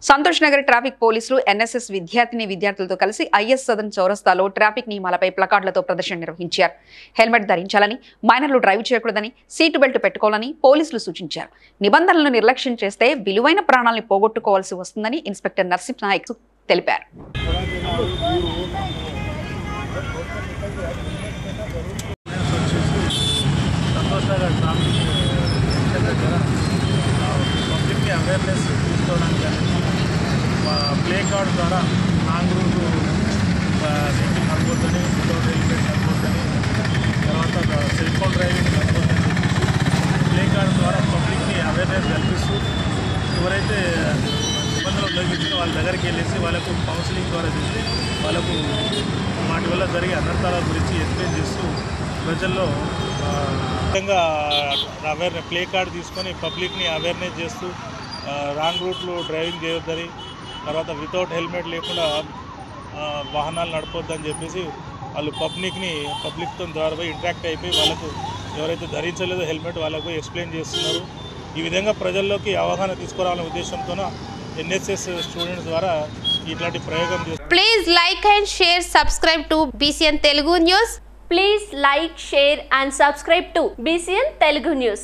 Santosh Nagar traffic పోలీసులు NSS విద్యార్థులతో కలిసి ఐఎస్ సదన్ చౌరస్తాలో ట్రాఫిక్ నియమాలపై ప్లకార్డులతో ప్రదర్శన నిర్వహించారు. హెల్మెట్ ధరించాలని, మైనర్లు డ్రైవ్ చేయకూడదని, సీటు బెల్ట్ పెట్టుకోవాలని పోలీసులు సూచించారు. నిబంధనలను నిర్లక్ష్యం చేస్తే విలువైన ప్రాణాలను పోగొట్టుకోవాల్సి వస్తుందని ఇన్స్పెక్టర్ నరసింహనాయక్ తెలిపారు. అవేర్నెస్ తీసుకోవడానికి ప్లే కార్డు ద్వారా రాంగ్ రూట్ వెహికల్ నడవద్దని, వితౌట్ హెల్మెట్ నడవద్దని, తర్వాత సెల్ ఫోన్ డ్రైవింగ్ నడవద్దని ప్లే కార్డు ద్వారా పబ్లిక్ని అవేర్నెస్ కల్పిస్తూ ఎవరైతే ఇబ్బందులు ఉల్లంఘించిన వాళ్ళ దగ్గరికి వెళ్ళేసి వాళ్ళకు కౌన్సిలింగ్ ద్వారా చేసి వాళ్ళకు వాటి వల్ల జరిగే అనర్థాల గురించి ఎక్స్ప్లెయిన్ చేస్తూ ప్రజల్లో ముఖ్యంగా అవేర్నెస్ ప్లే కార్డు తీసుకొని పబ్లిక్ని అవేర్నెస్ చేస్తూ రాంగ్ రూట్లో డ్రైవింగ్ చేయొద్దని, తర్వాత వితౌట్ హెల్మెట్ లేకుండా వాహనాలు నడపొద్దని చెప్పేసి వాళ్ళు పబ్లిక్తో ద్వారా ఇంటరాక్ట్ అయిపోయి వాళ్ళకు ఎవరైతే ధరించలేదో హెల్మెట్ వాళ్ళకు ఎక్స్ప్లెయిన్ చేస్తున్నారు. ఈ విధంగా ప్రజల్లోకి అవగాహన తీసుకురావాలనే ఉద్దేశంతో ఎన్ఎస్ఎస్ స్టూడెంట్స్ ద్వారా ఇట్లాంటి ప్రయోగం చేస్తారు. Please like and share, subscribe to BCN Telugu News. Please like, share and subscribe to BCN Telugu News.